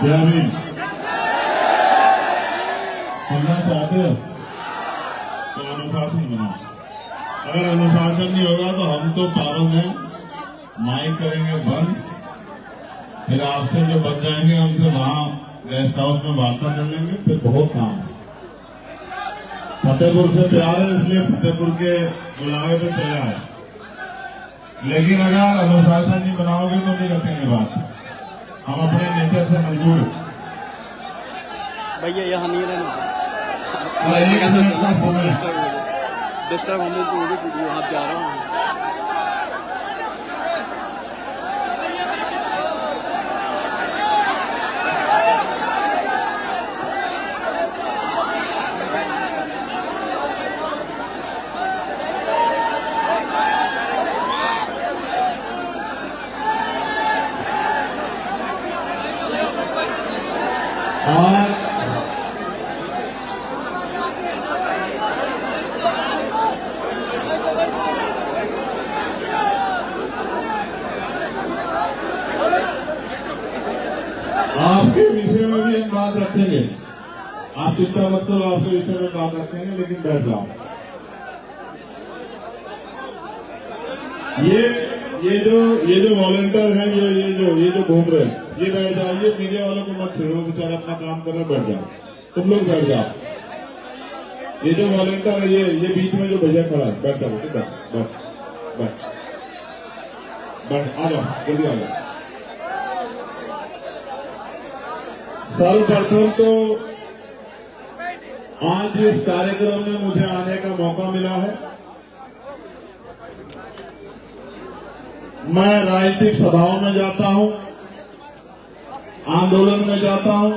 क्या नहीं सुनना चाहते हो तो अनुशासन बनाओ। अगर अनुशासन नहीं होगा तो हम तो पाबंद हैं, माइक करेंगे बंद, फिर आपसे जो बच जाएंगे उनसे वहां गेस्ट हाउस में वार्ता कर लेंगे, फिर बहुत काम है। फतेहपुर से प्यार है इसलिए फतेहपुर के बुलावे पे चला है, लेकिन अगर अनुशासन नहीं बनाओगे तो नहीं रखेंगे बात। हम अपने नेचर से मजबूर भैया यहाँ नहीं रहना। एक मिनट का समय डिस्टर्ब होने की वजह से वहाँ जा रहा हूँ। आपके विषय में भी हम बात रखेंगे, आप चिंता मत करो, आपके विषय में बात रखेंगे, लेकिन बैठ जाओ। ये जो वॉलंटियर हैं, ये जो घूम रहे हैं, ये बैठ जाओ। ये मीडिया वालों को मत छेड़ो, बेचारा अपना काम कर रहे, बैठ जाओ। तुम लोग बैठ जाओ। ये जो वॉलंटियर है, ये बीच में जो भैया खड़ा है, बैठ जाओ। बैठ आ जाओ, जल्दी आ जाओ। सर्वप्रथम तो आज इस कार्यक्रम में मुझे आने का मौका मिला है। मैं राजनीतिक सभाओं में जाता हूं, आंदोलन में जाता हूं,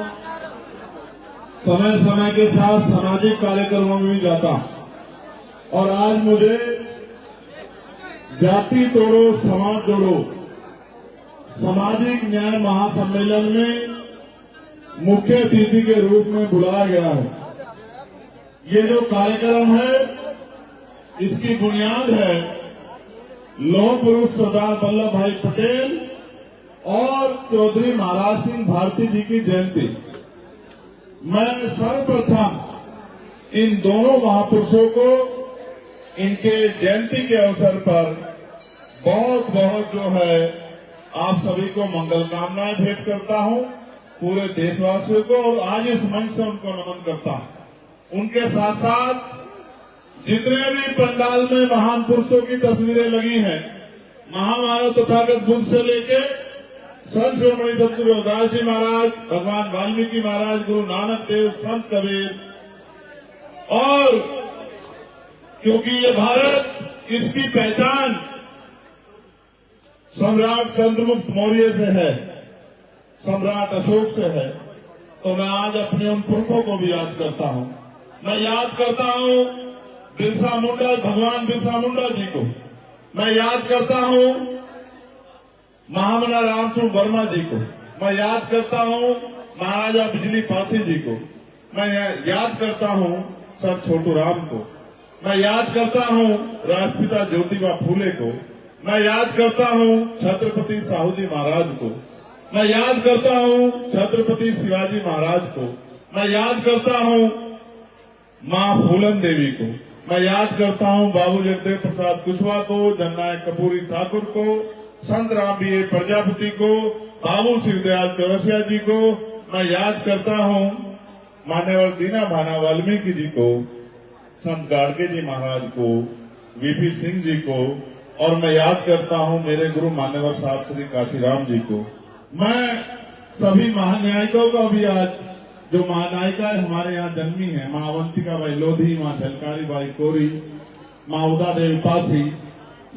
समय समय के साथ सामाजिक कार्यक्रमों में भी जाता हूं। और आज मुझे जाति तोड़ो समाज जोड़ो सामाजिक न्याय महासम्मेलन में मुख्य अतिथि के रूप में बुलाया गया है। ये जो कार्यक्रम है, इसकी बुनियाद है लौह पुरुष सरदार वल्लभ भाई पटेल और चौधरी महाराज सिंह भारती जी की जयंती। मैं सर्वप्रथम इन दोनों महापुरुषों को इनके जयंती के अवसर पर बहुत बहुत जो है आप सभी को मंगल कामनाएं भेंट करता हूं, पूरे देशवासियों को, और आज इस मंच से उनको नमन करता हूं। उनके साथ साथ जितने भी पंडाल में महान पुरुषों की तस्वीरें लगी हैं, महामानव तथागत बुद्ध से लेके संत शिरोमणि सतगुरु रविदास जी महाराज, भगवान वाल्मीकि महाराज, गुरु नानक देव, संत कबीर, और क्योंकि ये भारत, इसकी पहचान सम्राट चंद्रगुप्त मौर्य से है, सम्राट अशोक से है, तो मैं आज अपने उन पुरखों को भी याद करता हूं। मैं याद करता हूं बिरसा मुंडा, भगवान बिरसा मुंडा जी को। मैं याद करता हूं महामना रामसूर वर्मा जी को। मैं याद करता हूं महाराजा बिजली पासी जी को। मैं याद करता हूं सर छोटू राम को। मैं याद करता हूं राष्ट्रपिता ज्योतिबा फूले को। मैं याद करता हूं छत्रपति साहू जी महाराज को। मैं याद करता हूं छत्रपति शिवाजी महाराज को। मैं याद करता हूं मां फूलन देवी को। मैं याद करता हूं बाबू जगदेव प्रसाद कुशवाहा को, जननायक कपूरी ठाकुर को, संत राम बी प्रजापति को, बाबू शिवदयाल चौरसिया जी को। मैं याद करता हूं मान्यवर दीना भाना वाल्मीकि जी को, संत गाड़गे जी महाराज को, वीपी सिंह जी को, और मैं याद करता हूं मेरे गुरु मान्यवर साहब श्री काशीराम जी को। मैं सभी महान्यायिकों का भी आज, जो महानायिकाएं हमारे यहाँ जन्मी है, माँ अवंतिका बाई लोधी, माँ झलकारी बाई कोरी, माँ उदा देवी पासी,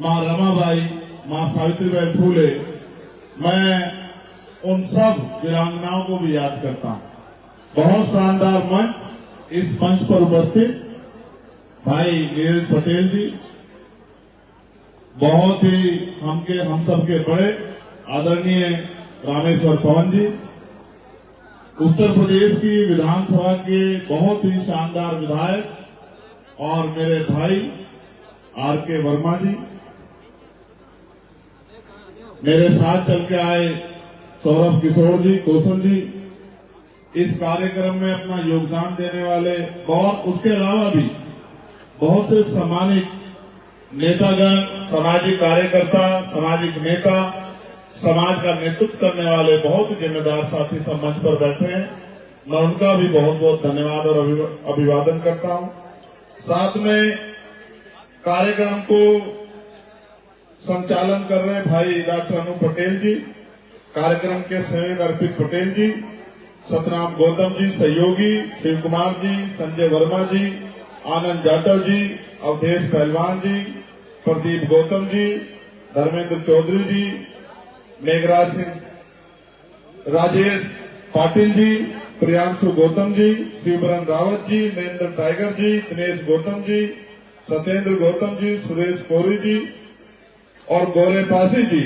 माँ रमाबाई, माँ सावित्री बाई फूले, मैं उन सब वीरांगनाओं को भी याद करता हूँ। बहुत शानदार मंच, इस मंच पर उपस्थित भाई नीरज पटेल जी, बहुत ही हम सबके बड़े आदरणीय रामेश्वर पवन जी, उत्तर प्रदेश की विधानसभा के बहुत ही शानदार विधायक, और मेरे भाई आर.के. वर्मा जी, मेरे साथ चल के आए सौरभ किशोर जी, कौशल जी, इस कार्यक्रम में अपना योगदान देने वाले और उसके अलावा भी बहुत से सम्मानित नेतागण, सामाजिक कार्यकर्ता, सामाजिक नेता, समाज का नेतृत्व करने वाले बहुत जिम्मेदार साथी सब मंच पर बैठे हैं। मैं उनका भी बहुत बहुत धन्यवाद और अभिवादन करता हूं। साथ में कार्यक्रम को संचालन कर रहे भाई डॉक्टर अनु पटेल जी, कार्यक्रम के सहयोग अर्पित पटेल जी, सतनाम गौतम जी सहयोगी, शिव कुमार जी, संजय वर्मा जी, आनंद जाटव जी, अवधेश पहलवान जी, प्रदीप गौतम जी, धर्मेंद्र चौधरी जी, मेघराज सिंह, राजेश पाटिल जी, प्रियांशु गौतम जी, शिवबरन रावत जी, नरेंद्र टाइगर जी, दिनेश गौतम जी, सत्येंद्र गौतम जी, सुरेश कोरी जी और गौरे पासी जी।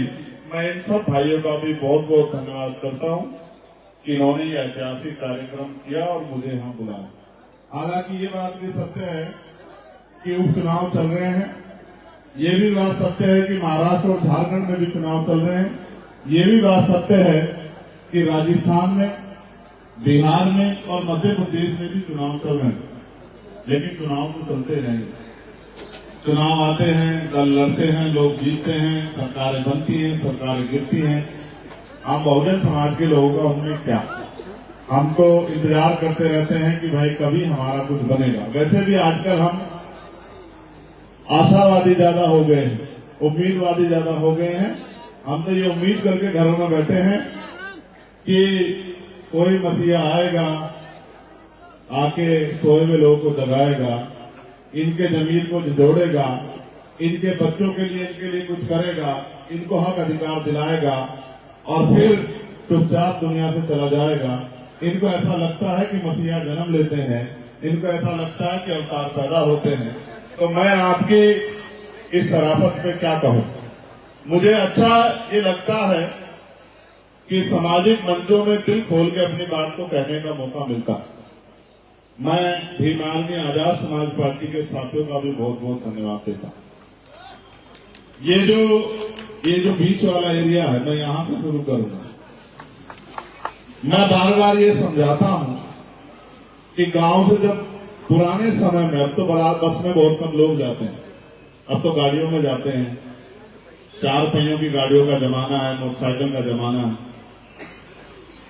मैं इन सब भाइयों का भी बहुत बहुत धन्यवाद करता हूं कि इन्होंने ये ऐतिहासिक कार्यक्रम किया और मुझे यहाँ बुलाया। हालांकि ये बात भी सत्य है कि उपचुनाव चल रहे हैं, ये भी बात सत्य है कि महाराष्ट्र और झारखंड में भी चुनाव चल रहे हैं, ये भी बात सत्य है कि राजस्थान में, बिहार में और मध्य प्रदेश में भी चुनाव चल रहे हैं। लेकिन चुनाव तो चलते रहेंगे, चुनाव आते हैं, दल लड़ते हैं, लोग जीतते हैं, सरकारें बनती हैं, सरकारें गिरती हैं। हम बहुजन समाज के लोगों का उनमें क्या, हम तो इंतजार करते रहते हैं कि भाई कभी हमारा कुछ बनेगा। वैसे भी आजकल हम आशावादी ज्यादा हो गए हैं, उम्मीदवादी ज्यादा हो गए हैं। हम तो ये उम्मीद करके घरों में बैठे हैं कि कोई मसीहा आएगा, आके सोए हुए लोगों को जगाएगा, इनके जमीन को जोड़ेगा, इनके बच्चों के लिए, इनके लिए कुछ करेगा, इनको हक अधिकार दिलाएगा और फिर चुपचाप दुनिया से चला जाएगा। इनको ऐसा लगता है कि मसीहा जन्म लेते हैं, इनको ऐसा लगता है कि अवतार पैदा होते हैं। तो मैं आपकी इस शराफत पे क्या कहूं। मुझे अच्छा ये लगता है कि सामाजिक मंचों में दिल खोल के अपनी बात को कहने का मौका मिलता है। मैं भीमार्मी आजाद समाज पार्टी के साथियों का भी बहुत बहुत धन्यवाद देता हूं। ये जो बीच वाला एरिया है, मैं यहां से शुरू करूंगा। मैं बार बार ये समझाता हूं कि गांव से जब पुराने समय में, अब तो बस में बहुत कम लोग जाते हैं, अब तो गाड़ियों में जाते हैं, 4 पहियों की गाड़ियों का जमाना है, मोटरसाइकिल का जमाना है।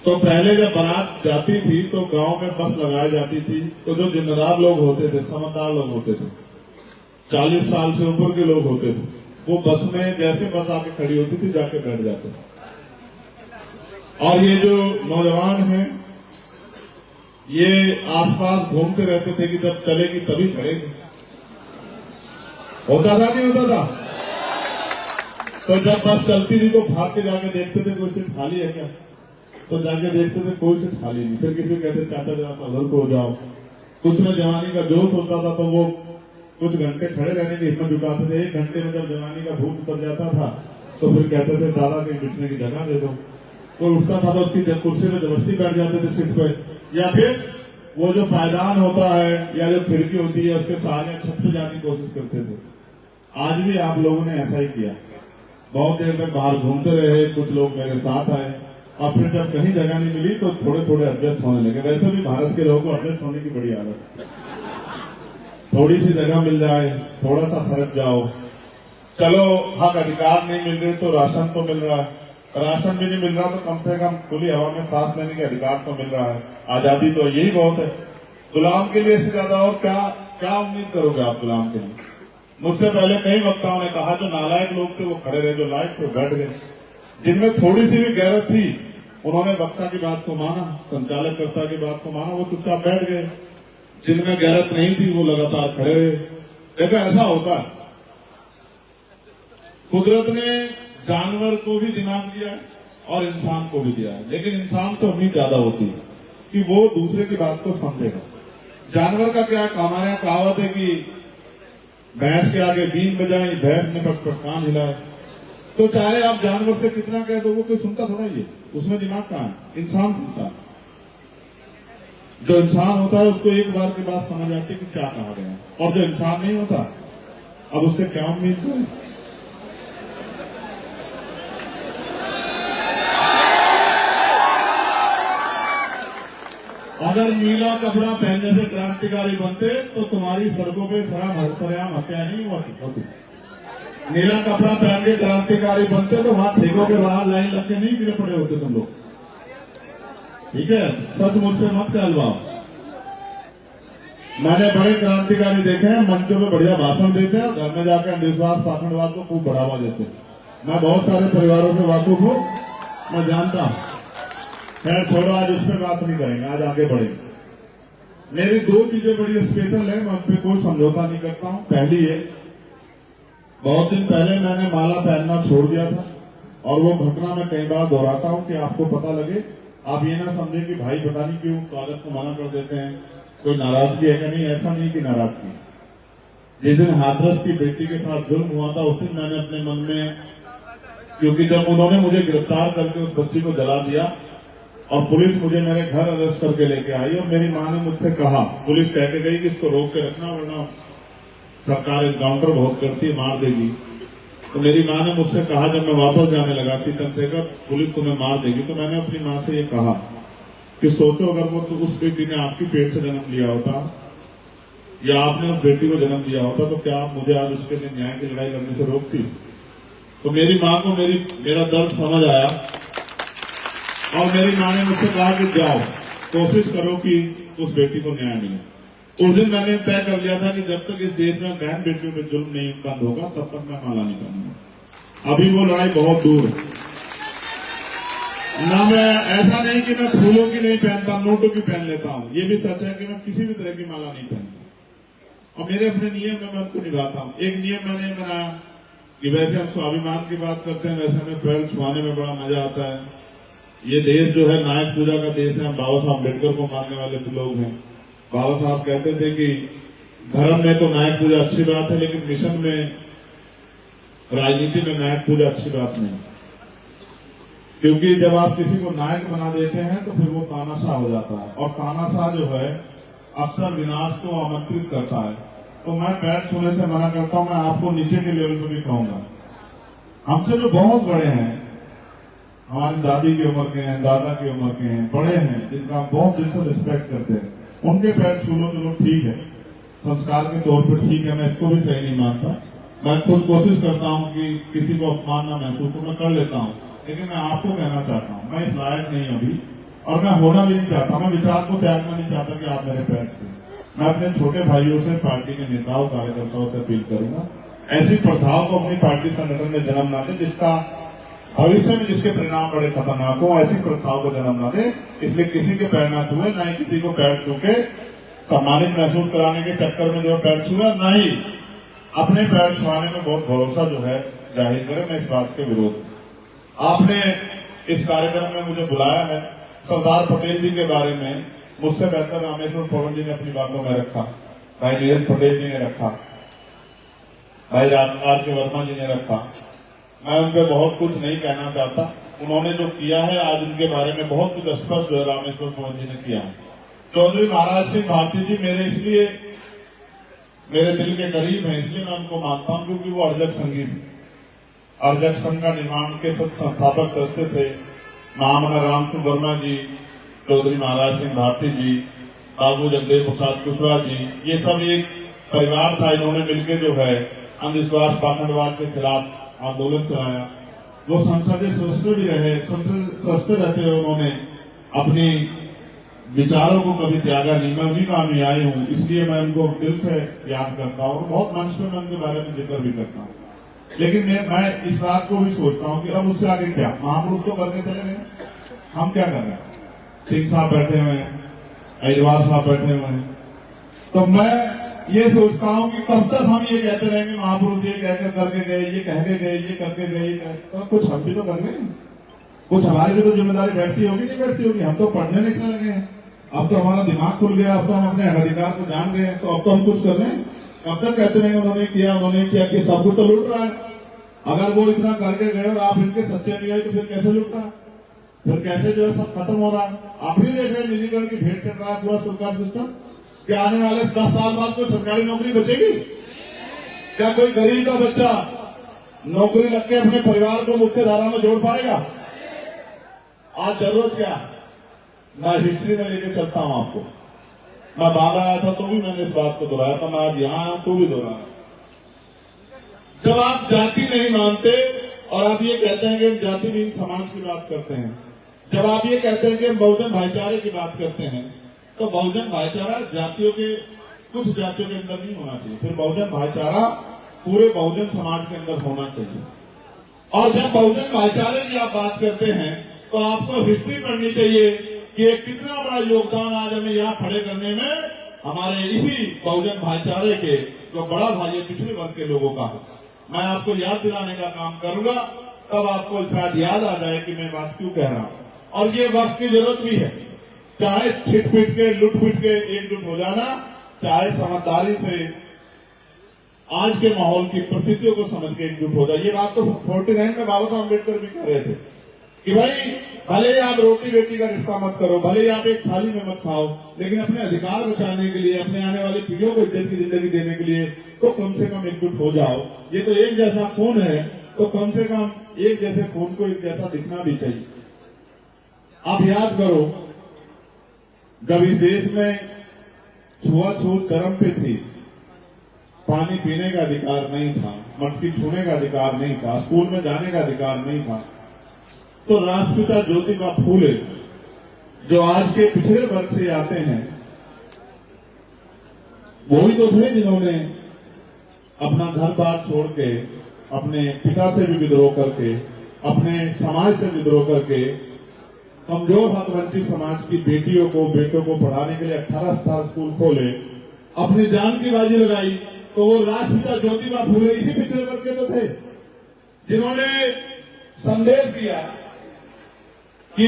तो पहले जब बारात जाती थी तो गांव में बस लगाई जाती थी, तो जो जिम्मेदार लोग होते थे, समझदार लोग होते थे, 40 साल से ऊपर के लोग होते थे, वो बस में जैसे बस आके खड़ी होती थी जाके बैठ जाते थे। और ये जो नौजवान हैं, ये आसपास घूमते रहते थे कि जब चलेगी तभी खड़ेगी। होता था नहीं होता था? तो जब बस चलती थी तो भाग के जाके देखते थे कोई सीट खाली है क्या, तो जाके देखते थे कोई सीट खाली नहीं। फिर किसी कहते चाचा जरा सा उधर को हो जाओ। कुछ में जवानी का जोश होता था तो वो कुछ घंटे खड़े रहने की हिम्मत जुटाते थे। 1 घंटे में जब जवानी का भूत उतर जाता था तो फिर कहते थे दादा कहीं बिठने की जगह दे दो। कोई उठता था तो उसकी कुर्सी में जबरदस्ती बैठ जाते थे सीट पे, या फिर वो जो पायदान होता है या जो खिड़की होती है उसके सहारे छत पे जाने की कोशिश करते थे। आज भी आप लोगों ने ऐसा ही किया, बहुत देर तक बाहर घूमते रहे, कुछ लोग मेरे साथ आए और फिर जब कहीं जगह नहीं मिली तो थोड़े थोड़े एडजस्ट होने लगे। वैसे भी भारत के लोगों को एडजस्ट होने की बड़ी आदत है, थोड़ी सी जगह मिल जाए, थोड़ा सा सरक जाओ, चलो हक अधिकार नहीं मिल रहे तो राशन तो मिल रहा है, राशन भी नहीं मिल रहा तो कम से कम खुली हवा में सांस लेने के अधिकार तो मिल रहा है। आजादी तो यही बहुत है। गुलाम के लिए इससे ज्यादा और क्या क्या उम्मीद करोगे आप गुलाम के लिए। मुझसे पहले कई वक्ताओं ने कहा जो नालायक लोग थे वो खड़े रहे, जो लायक थे बैठ गए। जिनमें थोड़ी सी भी गैरत थी उन्होंने वक्ता की बात को माना, संचालककर्ता की बात को माना, वो चुपचाप बैठ गए। जिनमें गैरत नहीं थी वो लगातार खड़े रहे। देखो ऐसा होता है, कुदरत ने जानवर को भी दिमाग दिया है और इंसान को भी दिया है, लेकिन इंसान से उम्मीद ज्यादा होती है कि वो दूसरे की बात को समझेगा। जानवर का क्या, हमारे यहाँ कहावत है कि भैंस के आगे बीन बजाई, भैंस ने पटपट कान हिलाए। तो चाहे आप जानवर से कितना कह दो वो कोई सुनता थोड़ा ही है, उसमें दिमाग कहाँ है, इंसान सुनता है। जो इंसान होता है उसको एक बार की बात समझ आती है कि क्या कहा गया, और जो इंसान नहीं होता अब उससे क्या उम्मीद करें। अगर नीला कपड़ा पहनने से क्रांतिकारी बनते तो तुम्हारी सड़कों पे सरेआम हत्या नहीं होती। नीला कपड़ा पहन के क्रांतिकारी बनते तो वहां ठेकों के बाहर लाइन लग के नहीं गिरे पड़े होते तुम लोग। ठीक है, सच मुझसे मत कहलवाओ। मैंने बड़े क्रांतिकारी देखे हैं, मंचों में बढ़िया भाषण देते हैं, घर में जाकर अंधविश्वास पाखंडवाद को खूब बढ़ावा देते हैं। मैं बहुत सारे परिवारों से वाकिफ हूं, मैं जानता हूं। खैर छोड़ो, आज उस पर बात नहीं करेंगे, आज आगे बढ़ेंगे। मेरी दो चीजें बड़ी स्पेशल है, मैं उन पर कोई समझौता नहीं करता हूं। पहली है, बहुत दिन पहले मैंने माला पहनना छोड़ दिया था और वो घटना मैं कई बार दोहराता हूं कि आपको पता लगे, आप ये ना समझे कि भाई पता नहीं क्यों स्वागत को मना कर देते हैं, कोई नाराजगी है क्या? नहीं, ऐसा नहीं कि नाराजगी। जिस दिन हाथरस की बेटी के साथ जुल्म हुआ था उस दिन मैंने अपने मन में, क्योंकि जब उन्होंने मुझे गिरफ्तार करके उस बच्ची को जला दिया और पुलिस मुझे मेरे घर अरेस्ट करके लेके आई और मेरी मां ने मुझसे कहा, पुलिस कह के गई कि इसको रोक के रखना वरना सरकार एनकाउंटर बहुत करती है, मार देगी। तो मेरी मां ने मुझसे कहा, जब मैं वापस जाने लगा कि चंद्रशेखर पुलिस तुम्हें मार देगी, तो मैंने अपनी मां से ये कहा कि सोचो अगर वो तो उस बेटी ने आपकी पेट से जन्म लिया होता या आपने उस बेटी को जन्म दिया होता तो क्या आप मुझे आज उसके लिए न्याय की लड़ाई लड़ने से रोकती? तो मेरी मां को मेरा दर्द समझ आया और मेरी मां ने मुझसे कहा कि जाओ कोशिश करो कि उस बेटी को न्याय मिले। उस दिन मैंने तय कर लिया था कि जब तक इस देश में बहन बेटियों पे जुल्म नहीं बंद होगा तब तक मैं माला नहीं पहनूंगा। अभी वो लड़ाई बहुत दूर है ना। मैं ऐसा नहीं कि मैं फूलों की नहीं पहनता, नोटों की पहन लेता हूं। ये भी सच है कि मैं किसी भी तरह की माला नहीं पहनता और मेरे अपने नियम में मैं उनको निभाता हूं। एक नियम मैंने बनाया कि वैसे हम स्वाभिमान की बात करते हैं, वैसे हमें पैर छुआने में बड़ा मजा आता है। ये देश जो है नायक पूजा का देश है, हम बाबा साहब अम्बेडकर को मानने वाले लोग हैं। बाबा साहब कहते थे कि धर्म में तो नायक पूजा अच्छी बात है, लेकिन मिशन में, राजनीति में नायक पूजा अच्छी बात नहीं, क्योंकि जब आप किसी को नायक बना देते हैं तो फिर वो तानाशाह हो जाता है और तानाशाह जो है अक्सर विनाश को आमंत्रित करता है। तो मैं पैर छूने से मना करता हूं। मैं आपको नीचे के लेवल पर भी कहूंगा, हमसे जो बहुत बड़े हैं, हमारी दादी की उम्र के हैं, दादा की उम्र के हैं, बड़े हैं, जिनका आप बहुत दिल से रिस्पेक्ट करते हैं, उनके पैर छू लो, चलो ठीक है, संस्कार के तौर पर ठीक है, मैं इसको भी सही नहीं मानता। मैं खुद कोशिश करता हूं कि किसी को अपमान ना महसूस हो, मैं कर लेता हूं, लेकिन मैं आपको कहना चाहता हूं, मैं इस लायक नहीं अभी और मैं होना भी नहीं चाहता। मैं विचार को त्यागना नहीं चाहता कि आप मेरे पैर छूए। मैं अपने छोटे भाइयों से, पार्टी के नेताओं, कार्यकर्ताओं से अपील करूंगा, ऐसी प्रथाओं को अपनी पार्टी संगठन में जन्म ना दे जिसका भविष्य में जिसके परिणाम बड़े खतरनाक हो। ऐसी प्रथाओं को जन्म ना दे, इसलिए किसी के पैर ना छुए, ना ही किसी को पैर छू के सम्मानित महसूस कराने के चक्कर में जो पैर छुए, ना ही अपने पैर छुआने में बहुत भरोसा जो है जाहिर करे। मैं इस बात के विरोध। आपने इस कार्यक्रम में मुझे बुलाया है, सरदार पटेल जी के बारे में मुझसे बेहतर रामेश्वर पवन जी ने अपनी बातों में रखा, भाई नीरज पटेल जी ने रखा, भाई आर के वर्मा जी ने रखा। मैं उन पर बहुत कुछ नहीं कहना चाहता। उन्होंने जो किया है आज उनके बारे में बहुत कुछ स्पष्ट जो है रामेश्वर पवन जी ने किया है। चौधरी महाराज सिंह भारती जी मेरे दिल के करीब है, इसलिए मैं उनको मानता हूं क्योंकि वो अर्जक संघी थे। अर्जक संघ का निर्माण के संस्थापक सदस्य थे महामना राम सिंह वर्मा जी, चौधरी महाराज सिंह भारती जी, बाबू जगदेव प्रसाद कुशवाहा जी, ये सब एक परिवार था। इन्होंने मिलकर जो है अंधविश्वास पाखंडवाद के खिलाफ आंदोलन चलाया। वो संसदीय सदस्य भी रहे, संसद सदस्य रहते हुए उन्होंने अपनी विचारों को कभी त्यागा नहीं। मैं उन्हीं काम में आई हूँ, इसलिए मैं उनको दिल से याद करता हूँ और बहुत मंच पे मैं उनके बारे में जिक्र भी करता हूँ। लेकिन मैं इस बात को भी सोचता हूँ कि अब उससे आगे क्या, महापुरुष तो करके चले गए, हम क्या कर रहे हैं? सिंह साहब बैठे हुए हैं, अहिरवार साहब बैठे हुए हैं, तो मैं ये सोचता हूं कि कब तक हम ये कहते रहेंगे महापुरुष ये कहकर करके गए, ये कह के गए, ये करके गए। तो कुछ हम भी तो कर रहे हैं, कुछ हमारी भी तो जिम्मेदारी बैठती होगी, नहीं बैठती होगी? हम तो पढ़ने लिखने लगे हैं, अब तो हमारा दिमाग खुल गया, अब तो हम अपने अधिकार को जान गए हैं, तो अब तो हम कुछ कर रहे हैं। कब तक कहते रहेंगे उन्होंने किया कि सब कुछ तो लूट रहा है। अगर वो इतना करके गए और आप इनके सच्चे नहीं आए तो फिर कैसे लूट रहा है? फिर कैसे जो है सब खत्म हो रहा है? आप ही देख रहे हैं निजीकरण की भेंट चल रहा है पूरा सरकार सिस्टम। क्या आने वाले 10 साल बाद कोई सरकारी नौकरी बचेगी? क्या कोई गरीब का बच्चा नौकरी लग के अपने परिवार को मुख्य धारा में जोड़ पाएगा? आज जरूरत क्या है? मैं हिस्ट्री में लेके चलता हूं आपको। मैं बाहर आया था तो भी मैंने इस बात को दोहराया था, मैं आज यहां आया तो भी दोहराया। जब आप जाति नहीं मानते और आप ये कहते हैं कि हम जाति विहीन समाज की बात करते हैं, जब आप ये कहते हैं कि हम बहुजन भाईचारे की बात करते हैं, तो बहुजन भाईचारा जातियों के कुछ जातियों के अंदर नहीं होना चाहिए, फिर बहुजन भाईचारा पूरे बहुजन समाज के अंदर होना चाहिए। और जब बहुजन भाईचारे की आप बात करते हैं तो आपको हिस्ट्री पढ़नी चाहिए कि एक कितना बड़ा योगदान आज हमें यहाँ खड़े करने में हमारे इसी बहुजन भाईचारे के जो बड़ा भाई है पिछड़े वर्ग के लोगों का है। मैं आपको याद दिलाने का काम करूंगा, तब आपको शायद याद आ जाए कि मैं बात क्यों कह रहा हूं। और ये वक्त की जरूरत भी है, चाहे छिट पिट के लुट पिट के एकजुट हो जाना, चाहे समझदारी से आज के माहौल की परिस्थितियों को समझ के एकजुट हो जाए। ये बात तो 49 में बाबा साहब अम्बेडकर भी कह रहे थे कि भाई भले ही आप रोटी बेटी का रिश्ता मत करो, भले ही आप एक थाली में मत खाओ, लेकिन अपने अधिकार बचाने के लिए, अपने आने वाली पीढ़ियों को इज्जत की जिंदगी देने के लिए तो कम से कम एकजुट हो जाओ। ये तो एक जैसा खून है, तो कम से कम एक जैसे खून को एक जैसा दिखना भी चाहिए। आप याद करो, जब इस देश में छुआछूत चरम पे थी, पानी पीने का अधिकार नहीं था, मटकी छूने का अधिकार नहीं था, स्कूल में जाने का अधिकार नहीं था, तो राष्ट्रपिता ज्योतिबा फूले जो आज के पिछड़े वर्ग से आते हैं, वही तो थे जिन्होंने अपना घर बार छोड़ के, अपने पिता से भी विद्रोह करके, अपने समाज से विद्रोह करके कमजोर हक वंचित समाज की बेटियों को बेटों को पढ़ाने के लिए 18 स्कूल खोले, अपनी जान की बाजी लगाई। तो वो राष्ट्रपिता ज्योतिबा फूले इसी पिछड़े वर्ग के तो थे जिन्होंने संदेश दिया कि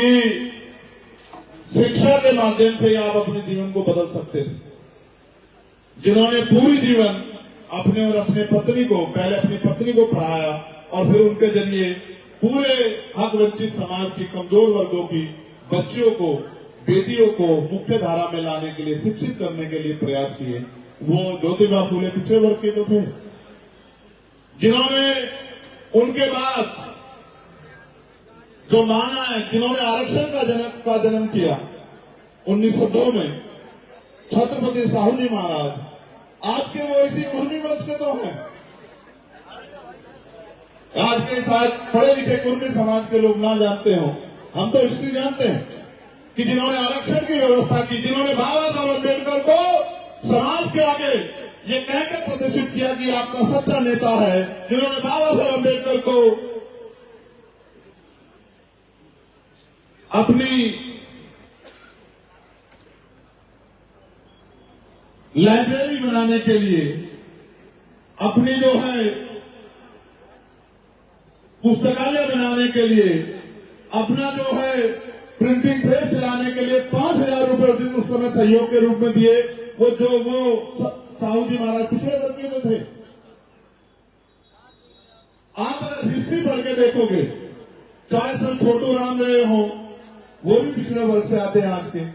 शिक्षा के माध्यम से आप अपने जीवन को बदल सकते थे, जिन्होंने पूरी जीवन अपने और अपने पत्नी को, पहले अपनी पत्नी को पढ़ाया और फिर उनके जरिए पूरे हक वंचित समाज की कमजोर वर्गों की बच्चियों को, बेटियों को मुख्य धारा में लाने के लिए, शिक्षित करने के लिए प्रयास किए। वो ज्योतिबा फूले पिछड़े वर्ग के तो थे जिन्होंने उनके बाद जो माना है, जिन्होंने आरक्षण का जन्म किया 1902 में, छत्रपति साहू जी महाराज, आज के वो इसी कुर्मी वंश के तो हैं। आज के शायद पढ़े लिखे कुर्मी समाज के लोग ना जानते हो, हम तो हिस्ट्री जानते हैं कि जिन्होंने आरक्षण की व्यवस्था की, जिन्होंने बाबा साहब अम्बेडकर को समाज के आगे ये कहकर प्रदर्शित किया कि आपका सच्चा नेता है, जिन्होंने बाबा साहब अम्बेडकर को अपनी लाइब्रेरी बनाने के लिए, अपनी जो है पुस्तकालय बनाने के लिए, अपना जो है प्रिंटिंग प्रेस चलाने के लिए 5,000 रुपए दिन उस समय सहयोग के रूप में दिए। वो साहू जी महाराज पिछड़े वर्ग के तो थे। आप अगर हिस्ट्री पढ़ के देखोगे, चाहे सर छोटू राम रहे हो, वो भी पिछड़े वर्ग से आते हैं आज के,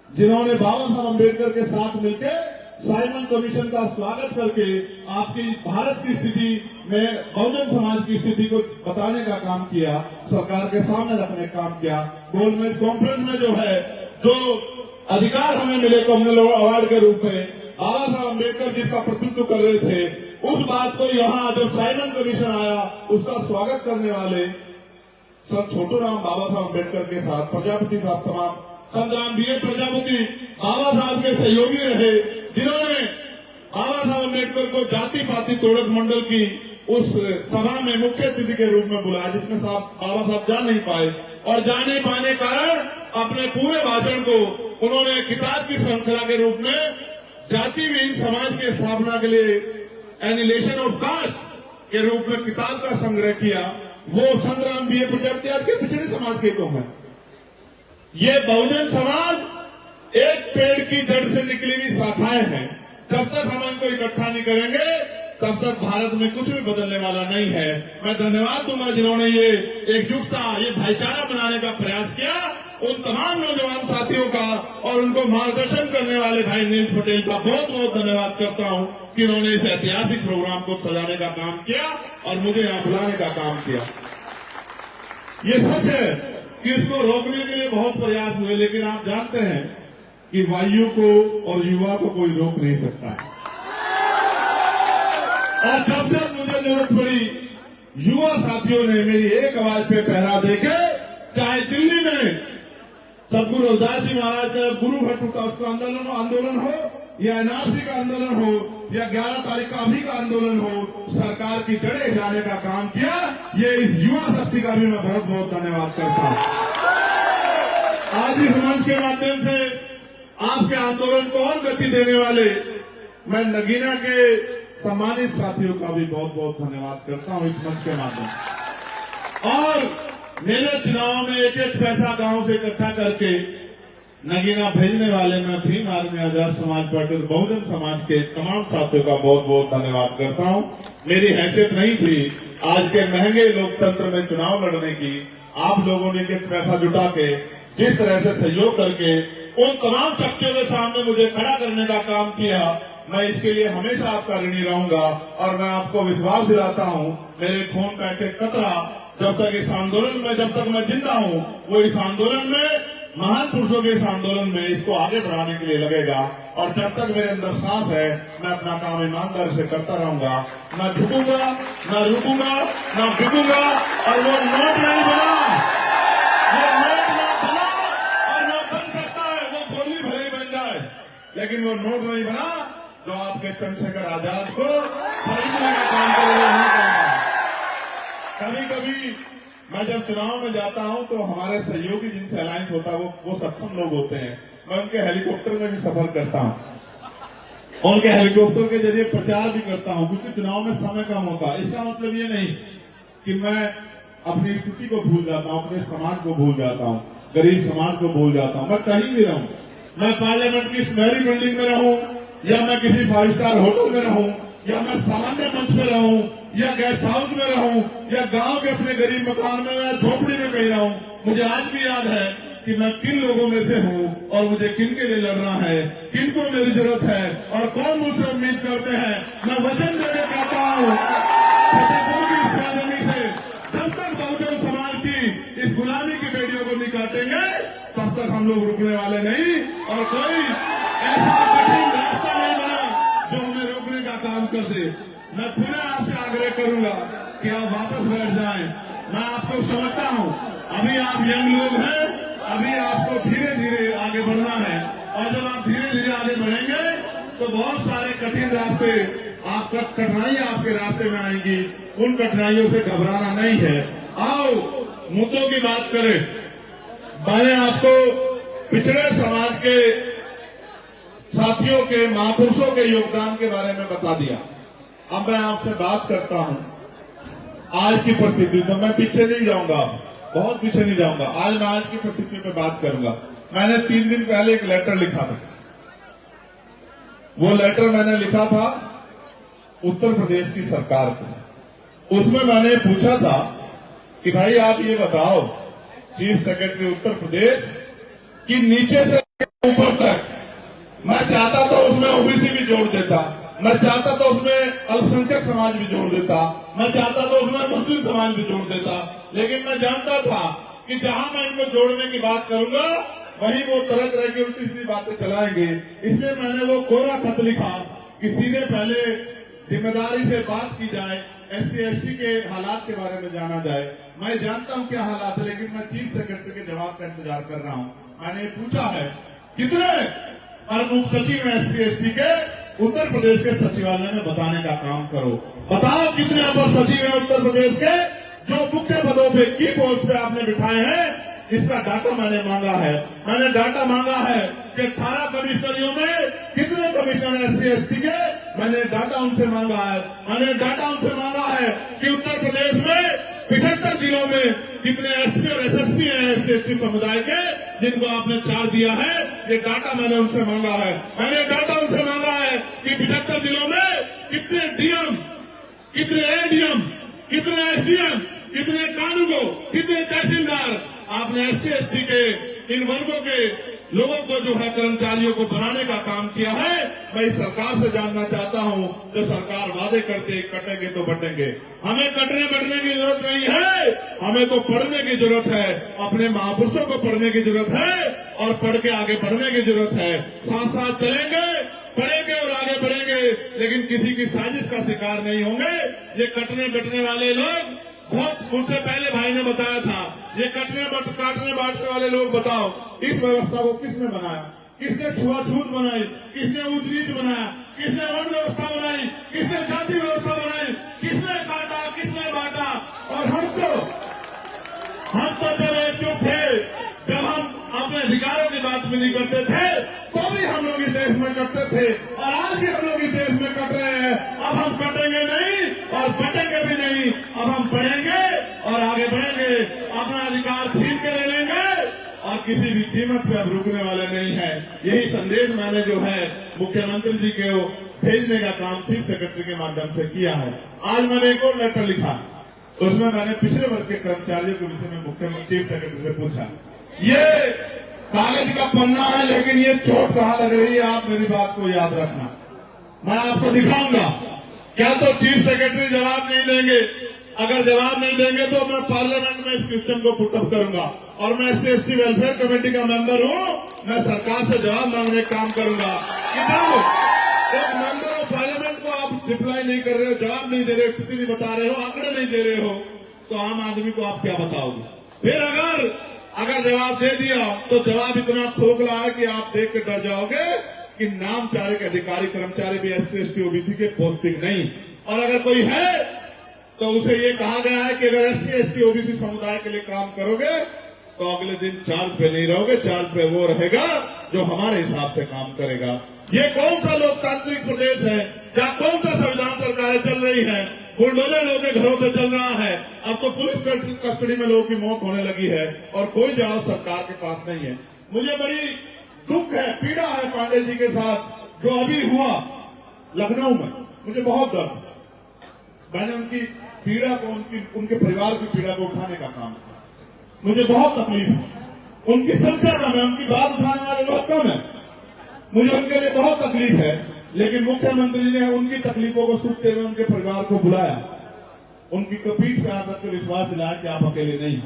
जिन्होंने बाबा साहब अम्बेडकर के साथ मिलकर साइमन कमीशन का स्वागत करके आपकी भारत की स्थिति में बहुजन समाज की स्थिति को बताने का काम किया, सरकार के सामने रखने का काम किया। गोलमेज कॉन्फ्रेंस में जो है, जो अधिकार हमें मिले कम्युनल अवार्ड के रूप में, बाबा साहब अम्बेडकर जिसका प्रतिनिधित्व कर रहे थे, उस बात को यहाँ जब साइमन कमीशन आया, उसका स्वागत करने वाले सर छोटू राम बाबा साहब अम्बेडकर के साथ प्रजापति साहब, तमाम संग्राम बीए प्रजापति बाबा साहब के सहयोगी रहे, जिन्होंने बाबा साहब अम्बेडकर को जाति पाति तोड़क मंडल की उस सभा में मुख्य अतिथि के रूप में बुलाया, जिसमें बाबा साहब जा नहीं पाए, और जा नहीं पाने कारण अपने पूरे भाषण को उन्होंने किताब की श्रृंखला के रूप में जाति विहीन समाज की स्थापना के लिए एनिलेशन ऑफ कास्ट के रूप में किताब का संग्रह किया। वो संग्राम बीए प्रजापति आज के पिछड़े समाज के तो है। ये बहुजन समाज एक पेड़ की जड़ से निकली हुई शाखाएं हैं। जब तक हम इनको इकट्ठा नहीं करेंगे, तब तक भारत में कुछ भी बदलने वाला नहीं है। मैं धन्यवाद दूंगा जिन्होंने ये एकजुटता, ये भाईचारा बनाने का प्रयास किया, उन तमाम नौजवान साथियों का और उनको मार्गदर्शन करने वाले भाई नील पटेल का बहुत बहुत धन्यवाद करता हूं कि उन्होंने इस ऐतिहासिक प्रोग्राम को सजाने का काम किया और मुझे यहां बुलाने का काम किया। ये सच है कि इसको रोकने के लिए बहुत प्रयास हुए, लेकिन आप जानते हैं कि वायु को और युवा को कोई रोक नहीं सकता है। और जब जब मुझे जरूरत पड़ी, युवा साथियों ने मेरी एक आवाज पे पहरा देके, चाहे दिल्ली में सदगुरु रविदास जी महाराज का गुरु घट का उसका आंदोलन हो या एनआरसी का आंदोलन हो या 11 तारीख का अभी का आंदोलन हो, सरकार की जड़ें हिलाने का काम किया। ये इस युवा शक्ति का भी मैं बहुत बहुत धन्यवाद करता हूं। आज इस मंच के माध्यम से आपके आंदोलन को और गति देने वाले मैं नगीना के सम्मानित साथियों का भी बहुत बहुत धन्यवाद करता हूं इस मंच के माध्यम से। और मेरे चुनाव में एक एक पैसा गांव से इकट्ठा करके नगीना भेजने वाले मैं भीम आर्मी आजाद समाज पार्टी और बहुजन समाज के तमाम साथियों का बहुत बहुत धन्यवाद करता हूं। मेरी हैसियत नहीं थी आज के महंगे लोकतंत्र में चुनाव लड़ने की। आप लोगों ने एक एक पैसा जुटा के जिस तरह से सहयोग करके उन तमाम शक्तियों के सामने मुझे खड़ा करने का काम किया, मैं इसके लिए हमेशा आपका ऋणी रहूंगा। और मैं आपको विश्वास दिलाता हूं, मेरे खून का एक एक कतरा जब तक इस आंदोलन में, जब तक मैं जिंदा हूं, वो इस आंदोलन में, महान पुरुषों के इस आंदोलन में इसको आगे बढ़ाने के लिए लगेगा। और जब तक मेरे अंदर सांस है, मैं अपना काम ईमानदारी से करता रहूंगा। न झुकूंगा, न रुकूंगा, न बिकूंगा। और वो नोट नहीं बना, वो नोट ना बना और न बन सकता है, वो गोली भले ही बन जाए, लेकिन वो नोट नहीं बना जो आपके चंद्रशेखर आजाद को खरीदने का काम करेगा। कभी कभी मैं जब चुनाव में जाता हूं तो हमारे सहयोगी जिनसे अलायंस होता है वो सक्षम लोग होते हैं। मैं उनके हेलीकॉप्टर में भी सफर करता हूं, उनके हेलीकॉप्टर के जरिए प्रचार भी करता हूं, क्योंकि चुनाव में समय कम होता है। इसका मतलब ये नहीं कि मैं अपनी स्थिति को भूल जाता हूं, अपने समाज को भूल जाता हूं, गरीब समाज को भूल जाता हूं। मैं कहीं भी रहूं, मैं पार्लियामेंट की सुनहरी बिल्डिंग में रहूं या मैं किसी 5 स्टार होटल में रहूं या मैं सामान्य मंच में रहूं या गेस्ट हाउस में रहूं या गांव के अपने गरीब मकान में या झोपड़ी में कहीं रहूं, मुझे आज भी याद है कि मैं किन लोगों में से हूं और मुझे किन के लिए लड़ना है, किन को मेरी जरूरत है और कौन मुझसे उम्मीद करते हैं। मैं वचन देना चाहता हूं फतेहपुर की इस सरजमी से, जब तक बहुजन समाज की इस गुलामी की बेड़ियों को नहीं काटेंगे तब तक हम लोग रुकने वाले नहीं। और कोई ऐसा कठिन रास्ता नहीं बना जो हमें रोकने का काम कर दे। मैं पुनः आपसे आग्रह करूंगा कि आप वापस बैठ जाएं। मैं आपको समझता हूं, अभी आप यंग लोग हैं, अभी आपको धीरे धीरे आगे बढ़ना है। और जब आप धीरे धीरे आगे बढ़ेंगे तो बहुत सारे कठिन रास्ते, आपका कठिनाइयां आपके रास्ते में आएंगी। उन कठिनाइयों से घबराना नहीं है। आओ मुद्दों की बात करें। मैंने आपको पिछड़े समाज के साथियों के, महापुरुषों के योगदान के बारे में बता दिया। अब मैं आपसे बात करता हूं आज की परिस्थिति में। मैं पीछे नहीं जाऊंगा, बहुत पीछे नहीं जाऊंगा। आज मैं आज की परिस्थिति पे बात करूंगा। मैंने 3 दिन पहले एक लेटर लिखा था। वो लेटर मैंने लिखा था उत्तर प्रदेश की सरकार को। उसमें मैंने पूछा था कि भाई आप ये बताओ, चीफ सेक्रेटरी उत्तर प्रदेश कि नीचे से ऊपर तक, मैं चाहता तो उसमें ओबीसी भी जोड़ देता, मैं चाहता तो उसमें अल्पसंख्यक समाज भी जोड़ देता, मैं चाहता तो उसमें मुस्लिम समाज भी जोड़ देता, लेकिन मैं जानता था कि जहां मैं इनको जोड़ने की बात करूंगा वहीं वो तरह तरह की उल्टी सीधी बातें चलाएंगे। इसलिए मैंने वो कोरा खत लिखा कि सीधे पहले जिम्मेदारी से बात की जाए, SC ST के हालात के बारे में जाना जाए। मैं जानता हूं क्या हालात है, लेकिन मैं चीफ सेक्रेटरी के जवाब का इंतजार कर रहा हूं। मैंने पूछा है कितने प्रमुख सचिव हैं SC ST के, उत्तर प्रदेश के सचिवालय में बताने का काम करो। बताओ कितने अपर सचिव हैं उत्तर प्रदेश के जो मुख्य पदों पे, की पोस्ट पे आपने बिठाए हैं। इसका डाटा मैंने मांगा है। मैंने डाटा मांगा है कि 18 कमिश्नरियों में कितने कमिश्नर SC ST के, मैंने डाटा उनसे मांगा है। मैंने डाटा उनसे मांगा है कि उत्तर प्रदेश में 75 जिलों में कितने SP और SSP हैं SC ST समुदाय के, जिनको आपने चार्ज दिया है। ये डाटा मैंने उनसे मांगा है। मैंने डाटा उनसे मांगा है कि 75 जिलों में कितने DM, कितने ADM, कितने SDM, कितने कानूगो, कितने तहसीलदार आपने SC ST के इन वर्गों के लोगों को जो है कर्मचारियों को बनाने का काम किया है। मैं इस सरकार से जानना चाहता हूं कि सरकार वादे करते कटेंगे तो बटेंगे, हमें कटने बटने की जरूरत नहीं है, हमें तो पढ़ने की जरूरत है, अपने महापुरुषों को पढ़ने की जरूरत है और पढ़ के आगे बढ़ने की जरूरत है। साथ साथ चलेंगे, पढ़ेंगे और आगे बढ़ेंगे, लेकिन किसी की साजिश का शिकार नहीं होंगे। ये कटने बटने वाले लोग, बहुत मुझसे पहले भाई ने बताया था, ये काटने बांटने वाले लोग बताओ, इस व्यवस्था को किसने बनाया? किसने छुआछूत बनाई? किसने ऊंच नीच बनाया? किसने वर्ण व्यवस्था बनाई? किसने जाति व्यवस्था बनाई? किसने काटा? किसने बांटा? और हम तो जब एकजुट थे, जब हम अपने अधिकारों की बात भी नहीं करते थे, तो भी हम लोग इस देश में करते थे और आज भी हम लोग इस देश में कट रहे हैं। अब हम कटेंगे नहीं और बटेंगे भी नहीं। अब हम बढ़ेंगे और आगे बढ़ेंगे, अपना अधिकार छीन के ले लेंगे और किसी भी कीमत पे अब रुकने वाले नहीं है। यही संदेश मैंने जो है मुख्यमंत्री जी के भेजने का काम चीफ सेक्रेटरी के माध्यम से किया है। आज मैंने एक और लेटर लिखा, उसमें मैंने पिछले वर्ग के कर्मचारियों के विषय में मुख्यमंत्री चीफ सेक्रेटरी से पूछा, ये कागज का पन्ना है लेकिन ये चोट कहाँ लग रही है, आप मेरी बात को याद रखना, मैं आपको दिखाऊंगा। क्या तो चीफ सेक्रेटरी जवाब नहीं देंगे? अगर जवाब नहीं देंगे तो मैं पार्लियामेंट में इस क्वेश्चन को पुटअप करूंगा और मैं SC वेलफेयर कमेटी का मेंबर हूं, मैं सरकार से जवाब मांगने का काम करूंगा। कि एक मेंबर ऑफ पार्लियामेंट को आप रिप्लाई नहीं कर रहे हो, जवाब नहीं दे रहे हो, स्थिति नहीं बता रहे हो, आंकड़े नहीं दे रहे हो, तो आम आदमी को आप क्या बताओगे? फिर अगर जवाब दे दिया तो जवाब इतना खोखला है कि आप देख के डर जाओगे कि नामचारे अधिकारी कर्मचारी भी SC ST OBC के पोस्टिंग नहीं। और अगर कोई है तो उसे ये कहा गया है कि अगर SC ST OBC समुदाय के लिए काम करोगे तो अगले दिन चार्ज पे नहीं रहोगे, चार्ज पे वो रहेगा जो हमारे हिसाब से काम करेगा। ये कौन सा लोकतांत्रिक प्रदेश है जहाँ कौन सा संविधान सरकारें चल रही है? बुलडोजर लोगों के घरों पे चल रहा है। अब तो पुलिस कस्टडी में लोगों की मौत होने लगी है और कोई जवाब सरकार के पास नहीं है। मुझे बड़ी दुख है, पीड़ा है पांडे जी के साथ जो अभी हुआ लखनऊ में, मुझे बहुत दर्द। मैंने उनकी पीड़ा को, उनके परिवार की पीड़ा को उठाने का काम किया। मुझे बहुत तकलीफ है, उनकी संख्या कम है, उनकी बात उठाने वाले लोग कम है, मुझे उनके लिए बहुत तकलीफ है। लेकिन मुख्यमंत्री जी ने उनकी तकलीफों को सुनते हुए उनके परिवार को बुलाया, उनकी पीठ पे हाथ रख कर विश्वास दिलाया कि आप अकेले नहीं,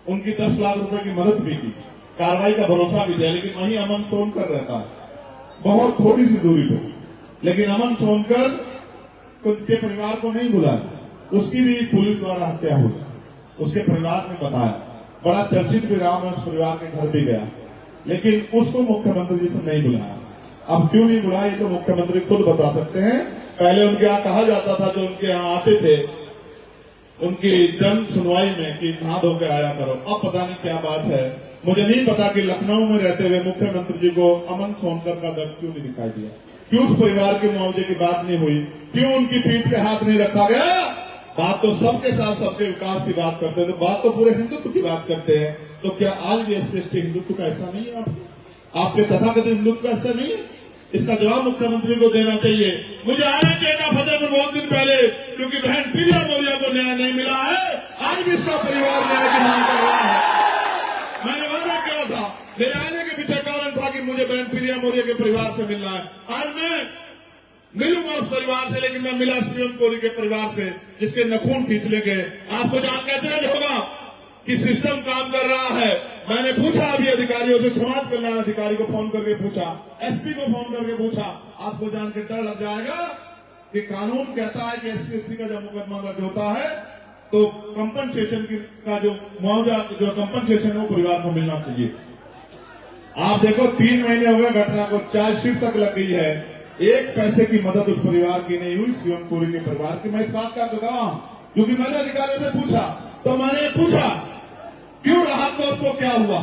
उनकी 10 लाख रुपए की मदद भी की, कार्रवाई का भरोसा भी दिया। लेकिन वहीं अमन सोनकर रहता है, बहुत थोड़ी सी दूरी पे, लेकिन अमन सोनकर उनके परिवार को नहीं बुलाया, उसकी भी पुलिस द्वारा हत्या हुई, उसके परिवार ने बताया। बड़ा चर्चित भी रहा, मैं उस परिवार के घर भी गया, लेकिन उसको मुख्यमंत्री जी से नहीं बुलाया। अब क्यों नहीं बुलाया ये तो मुख्यमंत्री खुद बता सकते हैं। पहले उनके यहाँ कहा जाता था, जो उनके यहाँ आते थे उनकी जन सुनवाई में, कि नहा धो के आया करो। अब पता नहीं क्या बात है, मुझे नहीं पता कि लखनऊ में रहते हुए मुख्यमंत्री जी को अमन सोनकर का दर्द क्यों नहीं दिखाई दिया, क्यों उस परिवार के मुआवजे की बात नहीं हुई, क्यों उनकी पीठ पे हाथ नहीं रखा गया। बात तो सबके साथ सबके विकास की बात करते थे, बात तो पूरे हिंदुत्व की बात करते हैं। तो क्या आज भी SC ST हिंदुत्व का ऐसा नहीं है? आपके तथाकथित हिंदुत्व का ऐसा नहीं है? इसका जवाब मुख्यमंत्री को देना चाहिए। मुझे आना चाहिए था फतेहपुर बहुत दिन पहले, क्योंकि बहन प्रिया मौर्य को न्याय नहीं मिला है। आज भी इसका परिवार न्याय की मांग कर रहा है। मैंने वादा किया था, मेरे आने के पीछे कारण था कि मुझे बहन प्रिया मौर्य के परिवार से मिलना है। आज मैं मिलूंगा उस परिवार से, लेकिन मैं मिला शिवम कोरी के परिवार से, जिसके नखून खींच ले गए। आपको जान के अचरज होगा कि सिस्टम काम कर रहा है। मैंने पूछा अभी अधिकारियों से, समाज कल्याण अधिकारी को फोन करके पूछा, SP को फोन करके पूछा, आपको जान के डर लग जाएगा कि कानून कहता है कि SC ST का जब मुकदमा दर्ज होता है तो कंपनसेशन का जो मुआवजा, जो कंपनसेशन है वो परिवार को मिलना चाहिए। आप देखो 3 महीने हो गए घटना को, चार्जशीट तक लग गई है, 1 पैसे की मदद उस परिवार की नहीं हुई, शिवम कोरी के परिवार की। मैं इस बात का गवाह हूं, क्योंकि मैंने अधिकारियों से पूछा, तो मैंने पूछा क्यों राहत को, उसको क्या हुआ,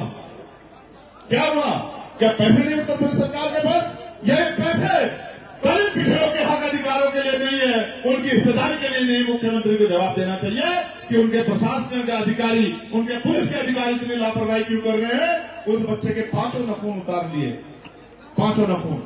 क्या हुआ? क्या पैसे नहीं उत्तर प्रदेश सरकार के पास? ये पैसे दलित पिछड़ों के हक अधिकारों के लिए नहीं है, उनकी हिस्सेदारी के लिए नहीं। मुख्यमंत्री को जवाब देना चाहिए कि उनके प्रशासन के अधिकारी, उनके पुलिस के अधिकारी इतनी लापरवाही क्यों कर रहे हैं। उस बच्चे के 5 नखून उतार लिए, 5 नखून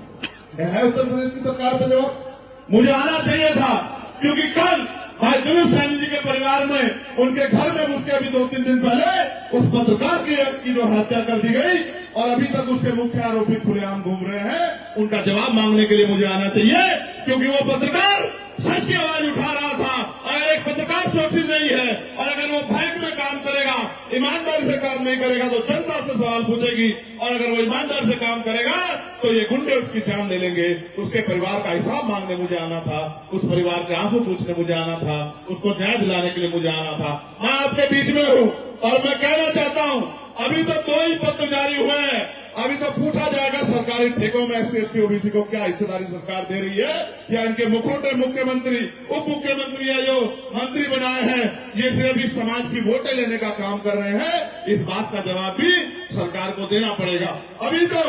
है उत्तर प्रदेश की सरकार पे जवाब। मुझे आना चाहिए था, क्योंकि कल भाई दिलीप सैनी जी के परिवार में उनके घर में उसके अभी 2-3 दिन पहले उस पत्रकार की जो हत्या कर दी गई और अभी तक उसके मुख्य आरोपी खुलेआम घूम रहे हैं। उनका जवाब मांगने के लिए मुझे आना चाहिए, क्योंकि वो पत्रकार सच की आवाज उठा रहा था। अगर एक पत्रकार सुरक्षित नहीं है और अगर वो बैंक में काम करेगा, ईमानदारी से काम नहीं करेगा तो जनता से सवाल पूछेगी, और अगर वो ईमानदारी से काम करेगा तो ये गुंडे उसकी जान ले लेंगे। उसके परिवार का हिसाब मांगने मुझे आना था, उस परिवार के आंसू पूछने मुझे आना था, उसको न्याय दिलाने के लिए मुझे आना था। मैं आपके बीच में हूँ और मैं कहना चाहता हूँ, अभी तो 2 ही पत्र जारी हुए हैं। अभी तो पूछा जाएगा सरकारी ठेकों में SC ST OBC को क्या हिस्सेदारी सरकार दे रही है, या इनके मुखोटे मुख्यमंत्री उप मुख्यमंत्री या जो मंत्री बनाए हैं ये सिर्फ इस समाज की वोटें लेने का काम कर रहे हैं। इस बात का जवाब भी सरकार को देना पड़ेगा। अभी तो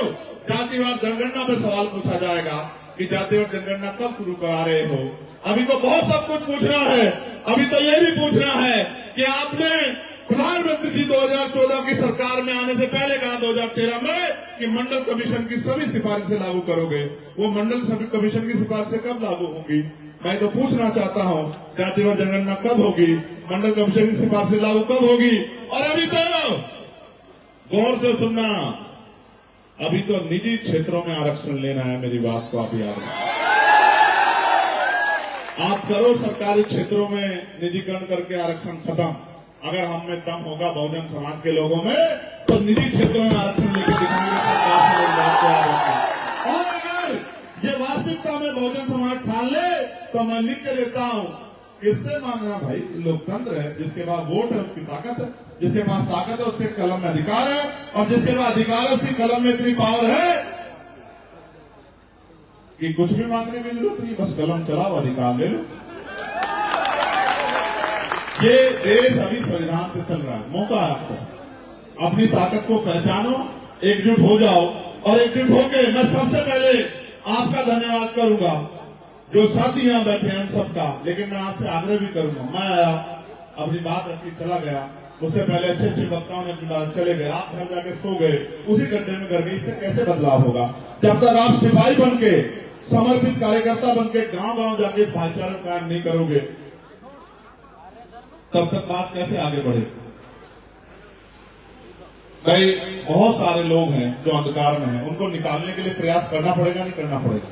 जातिवार जनगणना पे सवाल पूछा जाएगा कि जातिवार जनगणना कब शुरू करा रहे हो। अभी तो बहुत सब कुछ पूछना है। अभी तो ये भी पूछना है कि आपने प्रधानमंत्री जी 2014 की सरकार में आने से पहले कहा 2013 में कि मंडल कमीशन की सभी सिफारिशें लागू करोगे। वो मंडल सभी कमीशन की सिफारिशें कब लागू होंगी? मैं तो पूछना चाहता हूँ, जातिवार जनगणना कब होगी, मंडल कमीशन की सिफारिशें लागू कब होगी? और अभी तो गौर से सुनना, अभी तो निजी क्षेत्रों में आरक्षण लेना है। मेरी बात को आप याद रखें। आप करो सरकारी क्षेत्रों में निजीकरण करके आरक्षण खत्म। अगर हम में दम होगा बहुजन समाज के लोगों में तो निजी क्षेत्रों में आरक्षण लेके दिखाएंगे सरकार से बात को याद रखें। और अगर ये वास्तविकता में बहुजन समाज ठान ले तो मैं लिख के देता हूँ, किससे मांगना भाई? लोकतंत्र है, जिसके पास वोट है उसकी ताकत है, जिसके पास ताकत है उसके कलम में अधिकार है, और जिसके पास अधिकार है उसकी कलम में इतनी पावर है कि कुछ भी मांगने की जरूरत नहीं, बस कलम चलाओ, अधिकार ले लो। ये देश अभी संविधान पे चल रहा है। मौका है आपको, अपनी ताकत को पहचानो, एकजुट हो जाओ, और एकजुट होके मैं सबसे पहले आपका धन्यवाद करूंगा जो साथी यहां बैठे हैं उन सबका। लेकिन मैं आपसे आग्रह भी करूंगा, मैं आया अपनी बात रखी चला गया, उससे पहले अच्छे अच्छे वक्ताओं ने चले गए, आप घर जाके सो गए, उसी गड्ढे में गर गए। इससे कैसे बदलाव होगा? जब तक आप सिपाही बन के, समर्पित कार्यकर्ता बन के गांव गांव जाके भाईचारा कायम नहीं करोगे, तब तक बात कैसे आगे बढ़ेगी? कई बहुत सारे लोग हैं जो अंधकार में हैं, उनको निकालने के लिए प्रयास करना पड़ेगा, नहीं करना पड़ेगा?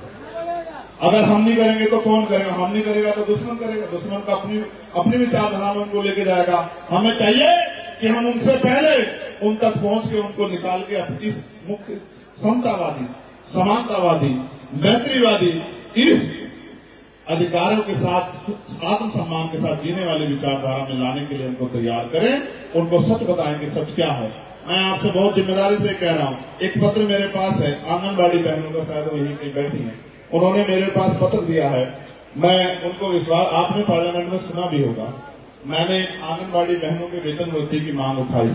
अगर हम नहीं करेंगे तो कौन करेगा? हम नहीं करेगा तो दुश्मन करेगा। दुश्मन का अपनी विचारधारा में उनको लेके जाएगा। हमें चाहिए कि हम उनसे पहले उन तक पहुंच के उनको निकाल के इस मुख्य समतावादी, समानतावादी, मैत्रीवादी, इस अधिकारों के साथ आत्मसम्मान के साथ जीने वाली विचारधारा में लाने के लिए उनको तैयार करें। उनको सच बताएं कि सच क्या है। मैं आपसे बहुत जिम्मेदारी से कह रहा हूं, एक पत्र मेरे पास है, आंगनबाड़ी बहनों का, शायद वो यहीं कहीं बैठी है, उन्होंने मेरे पास पत्र दिया है। मैं उनको विश्वास, आपने पार्लियामेंट में सुना भी होगा, मैंने आंगनबाड़ी बहनों के वेतन वृद्धि की मांग उठाई,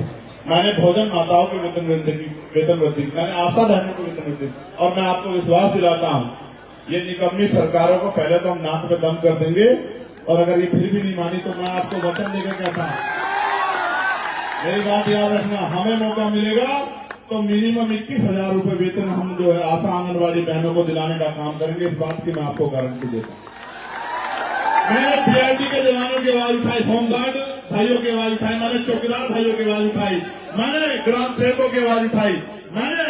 मैंने भोजन माताओं के वेतन वृद्धि, मैंने आशा बहनों के वेतन वृद्धि, और मैं आपको विश्वास दिलाता हूँ ये निकम्मी सरकारों को पहले तो हम नाक पे दम कर देंगे, और अगर ये फिर भी नहीं मानी तो मैं आपको वचन देकर कहता हूं, मेरी बात याद रखना, हमें मौका मिलेगा तो मिनिमम 21,000 रुपए वेतन हम जो है आशा आंगनबाड़ी बहनों को दिलाने का काम करेंगे। इस बात की मैं आपको गारंटी देता हूं। मैंने PRT के जवानों की आवाज उठाई, होमगार्ड भाइयों की आवाज उठाई, मैंने चौकीदार भाइयों की आवाज उठाई, मैंने ग्राम सेवकों की आवाज उठाई, मैंने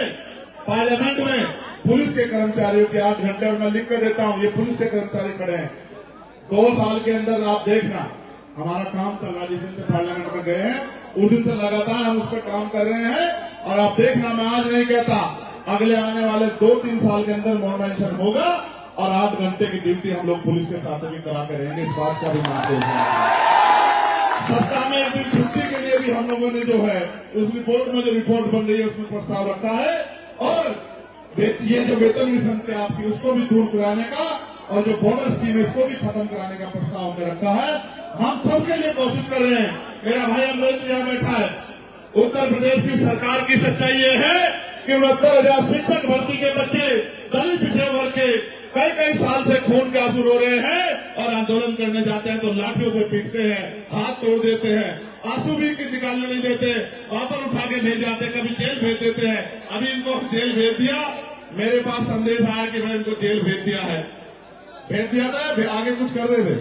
पार्लियामेंट में पुलिस के कर्मचारियों के 8 घंटे, और मैं लिख कर देता हूं, ये पुलिस के कर्मचारी खड़े हैं। 2 साल के अंदर आप देखना हमारा काम चल रहा है। जिस दिन से पार्लियामेंट में गए हैं उस दिन से लगातार हम उस पर काम कर रहे हैं, और आप देखना, मैं आज नहीं कहता, अगले आने वाले 2-3 साल के अंदर मोबाइलेशन होगा, और 8 घंटे की ड्यूटी हम लोग पुलिस के साथ भी करा के रहेंगे। इस बात का भी मान सप्ताह में एक दिन छुट्टी के लिए भी हम लोगों ने जो है उस रिपोर्ट में, जो रिपोर्ट बन रही है उसमें प्रस्ताव रखा है, और ये जो वेतन मिशन थे आपकी उसको भी दूर कराने का, और जो बोनस स्कीम है इसको भी खत्म कराने का प्रस्ताव हमने रखा है। हम सबके लिए कोशिश कर रहे हैं। मेरा भाई अमृत यहाँ बैठा है, उत्तर प्रदेश की सरकार की सच्चाई ये है कि 69,000 शिक्षक भर्ती के बच्चे दलित पिछड़े वर्ग के कई साल से खून के आंसू रो रहे हैं, और आंदोलन करने जाते हैं तो लाठियों से पीटते हैं, हाथ तोड़ देते हैं, आंसू भी निकालने नहीं देते, वहां पर उठा के भेज जाते हैं, कभी जेल भेज देते हैं। अभी इनको जेल भेज दिया, मेरे पास संदेश आया कि मैं इनको जेल भेज दिया था। आगे कुछ कर रहे थे,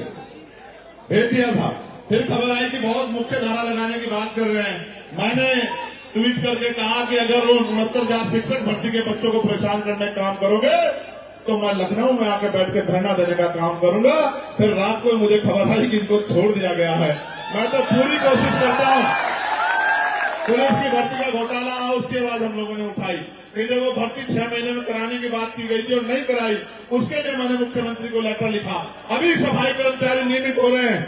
भेज दिया था। फिर खबर आई कि बहुत मुख्य धारा लगाने की बात कर रहे हैं। मैंने ट्वीट करके कहा कि अगर वो 69,000 शिक्षक भर्ती के बच्चों को परेशान करने का काम करोगे तो मैं लखनऊ में आके बैठ के धरना देने का काम करूंगा। फिर रात को मुझे खबर आई कि इनको छोड़ दिया गया है। मैं तो पूरी कोशिश करता हूं। पुलिस की भर्ती का घोटाला उसके बाद हम लोगों ने उठाई। फिर जब वो भर्ती 6 महीने में कराने की बात की गई थी और नहीं कराई, उसके लिए मैंने मुख्यमंत्री को लेटर लिखा। अभी सफाई कर्मचारी नियमित हो रहे हैं,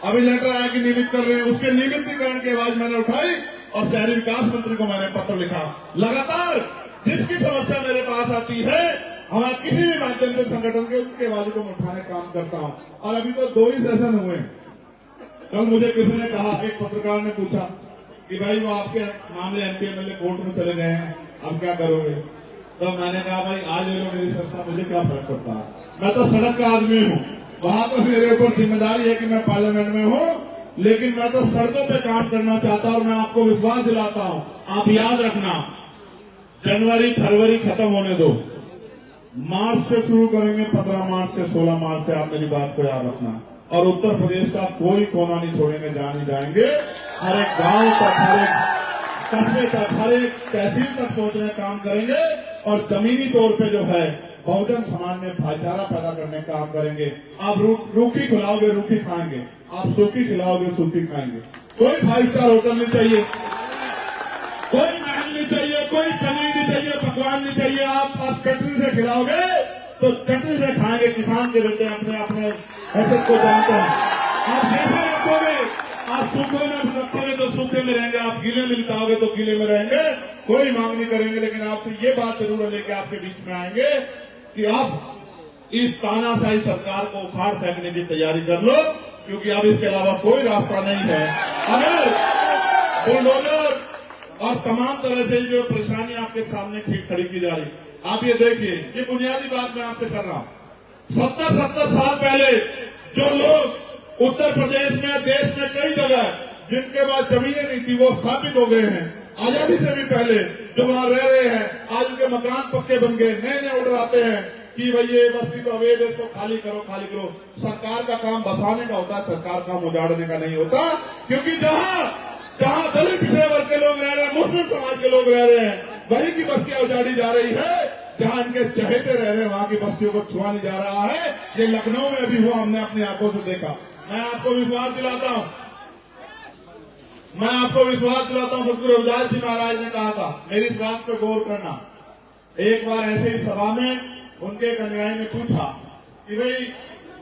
अभी लेटर आया कि नियमित कर रहे हैं, उसके नियमितीकरण की आवाज मैंने उठाई और शहरी विकास मंत्री को मैंने पत्र लिखा। लगातार जिसकी समस्या मेरे पास आती है, हमारे किसी भी माध्यम से संगठन के उसके आवाज को मैं उठाने का काम करता हूं। और अभी तो 2 ही सेशन हुए। कल मुझे किसी ने कहा, एक पत्रकार ने पूछा कि भाई वो आपके मामले एमपी एमएलए कोर्ट में चले गए हैं, अब क्या करोगे? तो मैंने कहा भाई आज ले लो मेरी संस्था, मुझे क्या फर्क पड़ता है, मैं तो सड़क का आदमी हूँ। वहां तो मेरे ऊपर जिम्मेदारी है कि मैं पार्लियामेंट में हूँ, लेकिन मैं तो सड़कों पे काम करना चाहता हूँ। मैं आपको विश्वास दिलाता हूँ, आप याद रखना, जनवरी फरवरी खत्म होने दो, मार्च से शुरू करेंगे, 15 मार्च से 16 मार्च से। आप मेरी बात को याद रखना। और उत्तर प्रदेश का कोई कोना नहीं छोड़ेंगे, जहां नहीं जाएंगे। हर एक गांव तक, हर एक कस्बे तक, हर एक तहसील तक पहुंचने का काम करेंगे। और जमीनी तौर पे जो है बहुजन समाज में भाईचारा पैदा करने का काम करेंगे। आप रूखी खिलाओगे रूखी खाएंगे, आप सूखी खिलाओगे सूखी खाएंगे। कोई 5 स्टार होटल नहीं चाहिए, कोई महल नहीं चाहिए, कोई पनीर नहीं चाहिए, पकवान नहीं चाहिए। आप चटनी से खिलाओगे तो चटनी से खाएंगे। किसान के बेटे अपने अपने हैसियत को जानते हैं। आप जैसे रखोगे, आप सूखे में रखोगे तो सूखे में रहेंगे, आप गीले में लिटाओगे तो गीले में रहेंगे। कोई मांग नहीं करेंगे, लेकिन आपसे ये बात जरूर लेके आपके बीच में आएंगे कि आप इस तानाशाही सरकार को उखाड़ फेंकने की तैयारी कर लो, क्योंकि अब इसके अलावा कोई रास्ता नहीं है। अगर बुलडोजर और तमाम तरह से जो परेशानी आपके सामने खड़ी की जा रही, आप ये देखिए, ये बुनियादी बात मैं आपसे कर रहा हूं। 70 साल पहले जो लोग उत्तर प्रदेश में, देश में कई जगह जिनके पास जमीनें नहीं थी, वो स्थापित हो गए हैं। आजादी से भी पहले जो वहां रह रहे हैं, आज उनके मकान पक्के बन गए। नए नए ऑर्डर आते हैं कि भाई ये बस्ती तो अवैध है, इसको खाली करो, खाली करो। सरकार का काम बसाने का होता है, सरकार का काम उजाड़ने का नहीं होता। क्योंकि जहां दलित पिछड़े वर्ग के लोग रह रहे हैं, मुस्लिम समाज के लोग रह रहे हैं, वहीं की बस्तियां उजाड़ी जा रही है। जहां इनके चहेते रह रहे हैं, वहां की बस्तियों को छुआ नहीं जा रहा है। ये लखनऊ में भी हुआ, हमने अपनी आंखों से देखा। मैं आपको विश्वास दिलाता हूं, सतगुरु रविदास जी महाराज ने कहा था, मेरी इस बात पे गौर करना। एक बार ऐसे ही सभा में उनके एक अनुयायी ने पूछा कि भाई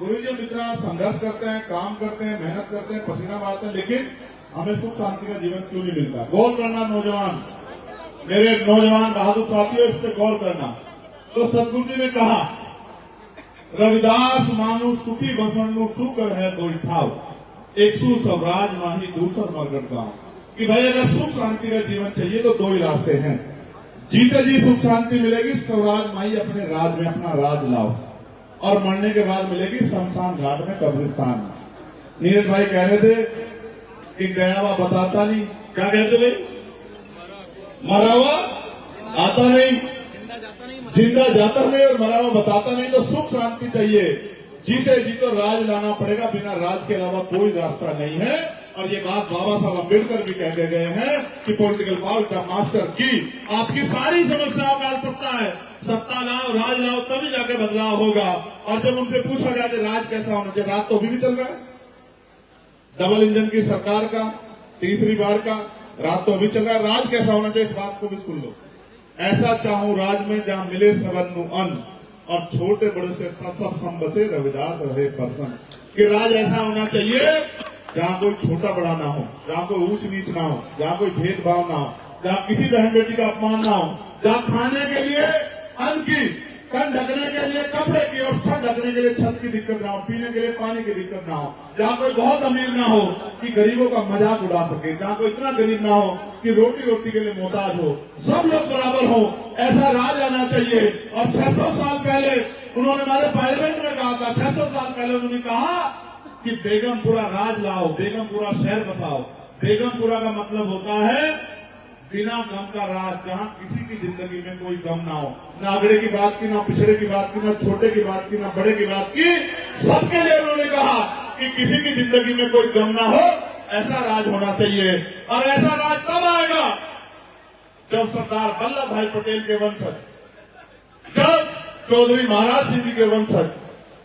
गुरुजी हम इतना संघर्ष करते हैं, काम करते हैं, मेहनत करते हैं, पसीना बहाते हैं, लेकिन हमें सुख शांति का जीवन क्यों नहीं मिलता? गौर करना नौजवान, मेरे नौजवान बहादुर साथियों, इस पे गौर करना। तो सतगुरु जी ने कहा, रविदास मानु सुखी बसनु सुकर है दो ठाव, एक सु स्वराज माही दूसर मरगट गांव। कि भाई अगर सुख शांति का जीवन चाहिए तो 2 ही रास्ते हैं। जीते जी सुख शांति मिलेगी, स्वराज माही अपने राज में अपना राज लाओ, और मरने के बाद मिलेगी शमशान घाट में, कब्रिस्तान में। नीरज भाई कह रहे थे कि गया हुआ बताता नहीं, क्या कहते भाई, मरा हुआ आता नहीं, जिंदा जाता नहीं और मरा हुआ बताता नहीं। तो सुख शांति चाहिए, जीते जी तो राज लाना पड़ेगा, बिना राज के अलावा कोई रास्ता नहीं है। और ये बात बाबा साहब अम्बेडकर भी कह के गए हैं कि पॉलिटिकल पावर का मास्टर की आपकी सारी समस्याओं का सत्ता है, सत्ता लाओ, राज लाओ, तभी जाके बदलाव होगा। और जब उनसे पूछा गया कि राज कैसा होना चाहिए, राज तो अभी भी चल रहा है, डबल इंजन की सरकार का, तीसरी बार का राज तो अभी चल रहा है। राज कैसा होना चाहिए, इस बात को भी सुन लो। ऐसा चाहूं राज में जहां मिले सबनु अन्न, और छोटे बड़े से सब संबसे रविदास रहे प्रसन्न। कि राज ऐसा होना चाहिए जहां कोई छोटा बड़ा ना हो, जहां कोई ऊंच नीच ना हो, जहां कोई भेदभाव ना हो, जहां किसी बहन बेटी का अपमान ना हो, जहां खाने के लिए अन्न की, तन ढकने के लिए कपड़े की और छत ढकने के लिए छत की दिक्कत ना हो, पीने के लिए पानी की दिक्कत ना हो, जहां कोई बहुत अमीर ना हो कि गरीबों का मजाक उड़ा सके, जहां कोई इतना गरीब ना हो कि रोटी के लिए मोहताज हो, सब लोग बराबर हो, ऐसा राज आना चाहिए। और 600 साल पहले उन्होंने हमारे पार्लियामेंट में कहा था, 600 साल पहले उन्होंने कहा कि बेगमपुरा राज लाओ, बेगमपुरा शहर बसाओ। बेगमपुरा का मतलब होता है बिना गम का राज, जहां किसी की जिंदगी में कोई गम ना हो, ना आगड़े की बात की, ना पिछड़े की बात की, ना छोटे की बात की, ना बड़े की बात की, सबके लिए उन्होंने कहा कि किसी की जिंदगी में कोई गम ना हो, ऐसा राज होना चाहिए। और ऐसा राज तब आएगा जब सरदार वल्लभ भाई पटेल के वंशज, जब चौधरी महाराज सिंह जी के वंशज,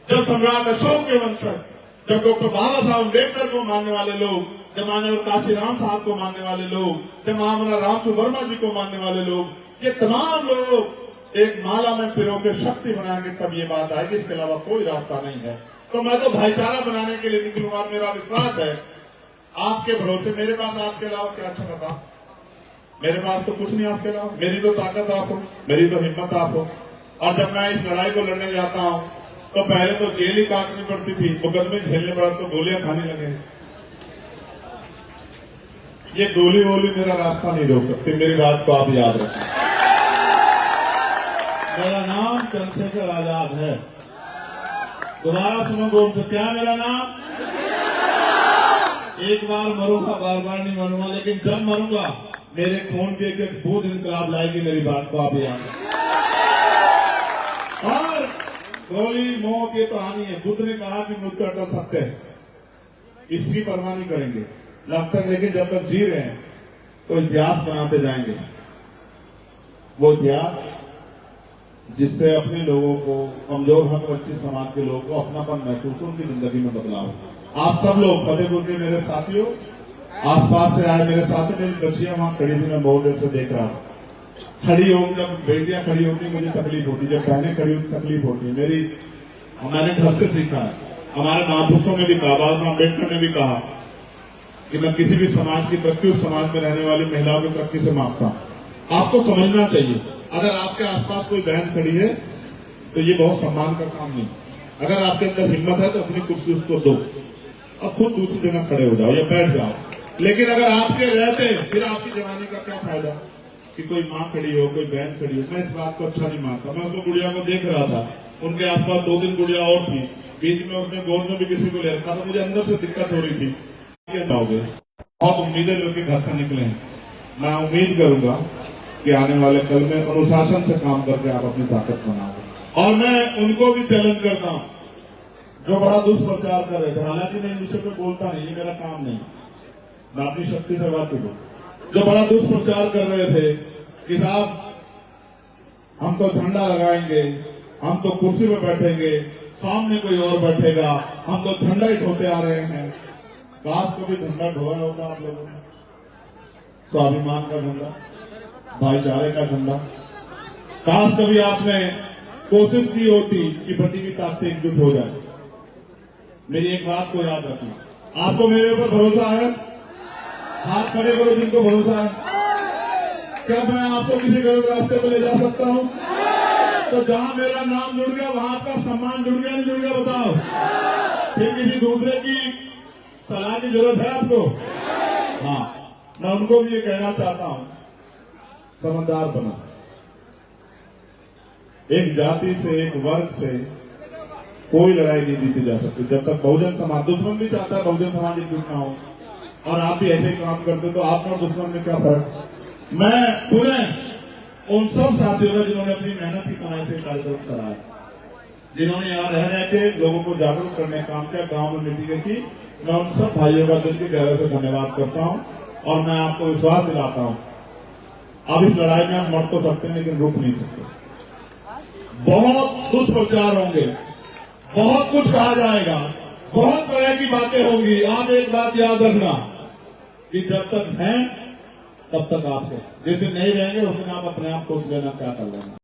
जब सम्राट अशोक के वंशज, जब डॉक्टर बाबा साहब अम्बेडकर को मानने वाले लोग, जब माननीय काशीराम साहब को मानने वाले लोग, जब महामना राम सुवर्मा जी को मानने वाले लोग, ये तमाम लोग एक माला में पिरो के शक्ति बनाएंगे, तब ये बात आएगी। इसके अलावा कोई रास्ता नहीं है। तो मैं तो भाईचारा बनाने के लिए निकलूंगा। मेरा विश्वास है आपके भरोसे, मेरे पास आपके अलावा क्या अच्छा बता, मेरे पास तो कुछ नहीं आपके अलावा। मेरी तो ताकत आप हो, मेरी तो हिम्मत आप हो। और जब मैं इस लड़ाई को लड़ने जाता हूं तो पहले तो जेल ही काटनी पड़ती थी, मुकदमे झेलने पड़ा, तो गोलियां खाने लगे। ये गोली वोली मेरा रास्ता नहीं रोक सकती, मेरी बात को आप याद रखें। मेरा नाम चंद्रशेखर आजाद है। दोबारा सुनो गौर से, क्या मेरा नाम? एक बार मरूंगा, बार बार नहीं मरूंगा, लेकिन जब मरूंगा मेरे खून की एक बूंद इनकलाब लाएगी। मेरी बात को आप याद रखें। और गोली मौत ये तो आनी है। बुद्ध ने कहा कि मुझ पर अटल सत्य है, इसकी परवाह नहीं करेंगे लगता है, लेकिन जब तक जी रहे हैं तो इतिहास बनाते जाएंगे। वो इतिहास जिससे अपने लोगों को, कमजोर हक वंचित समाज के लोगों को अपनापन महसूस हो, उनकी जिंदगी में बदलाव। आप सब लोग फतेहपुर के मेरे साथियों, आसपास से आए मेरे साथी, मेरी बच्चियां वहां खड़ी थी, मैं बहुत देर से देख रहा था। खड़ी होगी, जब बेटियां खड़ी होती मुझे तकलीफ होती, जब बहनें खड़ी होती तकलीफ होती है मेरी। मैंने घर से सीखा है, हमारे महापुरुषों ने भी कहा, बाबा साहब अम्बेडकर ने भी कहा कि मैं किसी भी समाज की तरक्की उस समाज में रहने वाली महिलाओं की तरक्की से मांगता हूं। आपको समझना चाहिए, अगर आपके आसपास कोई बहन खड़ी है तो ये बहुत सम्मान का काम नहीं। अगर आपके अंदर हिम्मत है तो अपनी कुर्सी उसको दो और खुद दूसरी जगह खड़े हो जाओ या बैठ जाओ। लेकिन अगर आपके रहते फिर आपकी जवानी का क्या फायदा कि कोई माँ खड़ी हो, कोई बहन खड़ी हो। मैं इस बात को अच्छा नहीं मानता। मैं उसको गुड़िया को देख रहा था, उनके आसपास 2-3 गुड़िया और थी, बीच में उसने गोद में भी किसी को ले रखा था। मुझे अंदर से दिक्कत हो रही थी। बहुत उम्मीदें लेके घर से निकले हैं। मैं उम्मीद करूंगा कि आने वाले कल में अनुशासन से काम करके आप अपनी ताकत बनाओगे। और मैं उनको भी चैलेंज करता हूं जो बड़ा दुष्प्रचार कर रहे थे। हालांकि मैं इन विषय पे बोलता नहीं, ये मेरा काम नहीं, मैं अपनी शक्ति से बात करूं। जो बड़ा दुष्प्रचार कर रहे थे कि साहब हम तो झंडा लगाएंगे, हम तो कुर्सी पे बैठेंगे, सामने कोई और बैठेगा, हम तो झंडा ही ढोते आ रहे हैं। काश कभी झंडा ढोया होता आप लोगों ने, स्वाभिमान का झंडा, भाईचारे का झंडा। काश कभी आपने कोशिश की होती कि बटी की ताकतें एकजुट हो जाए। मेरी एक बात को याद रखना, आपको मेरे ऊपर भरोसा है? हाथ खड़े करो जिनको भरोसा है। क्या मैं आपको किसी गलत रास्ते पर ले जा सकता हूं? तो जहां मेरा नाम जुड़ गया वहां आपका सम्मान जुड़ गया, नहीं जुड़ गया बताओ? फिर किसी दूसरे की सलाह की जरूरत है आपको? हाँ, मैं उनको भी ये कहना चाहता हूं, समझदार बना। एक जाति से, एक वर्ग से कोई लड़ाई नहीं जीती जा सकती जब तक बहुजन समाज, दुश्मन भी चाहता है बहुजन समाज एकजुट ना हो, और आप भी ऐसे काम करते तो आप और दुश्मन में क्या फर्क? मैं पूरे उन सब साथियों का जिन्होंने अपनी मेहनत की कमाई से कार्यक्रम कराया, जिन्होंने यहाँ रह के लोगों को जागरूक करने का काम किया, गांव में मीटिंगें की, मैं उन सब भाइयों का दिल की गहराई से धन्यवाद करता हूं। और मैं आपको विश्वास दिलाता हूं, अब इस लड़ाई में हम मर तो सकते हैं लेकिन रुक नहीं सकते। बहुत दुष्प्रचार होंगे, बहुत कुछ कहा जाएगा, बहुत तरह की बातें होंगी। आप एक बात याद रखना कि जब तक हैं तब तक आप हैं, जिस दिन नहीं रहेंगे उस दिन आप अपने आप सोच लेना क्या कर लेना।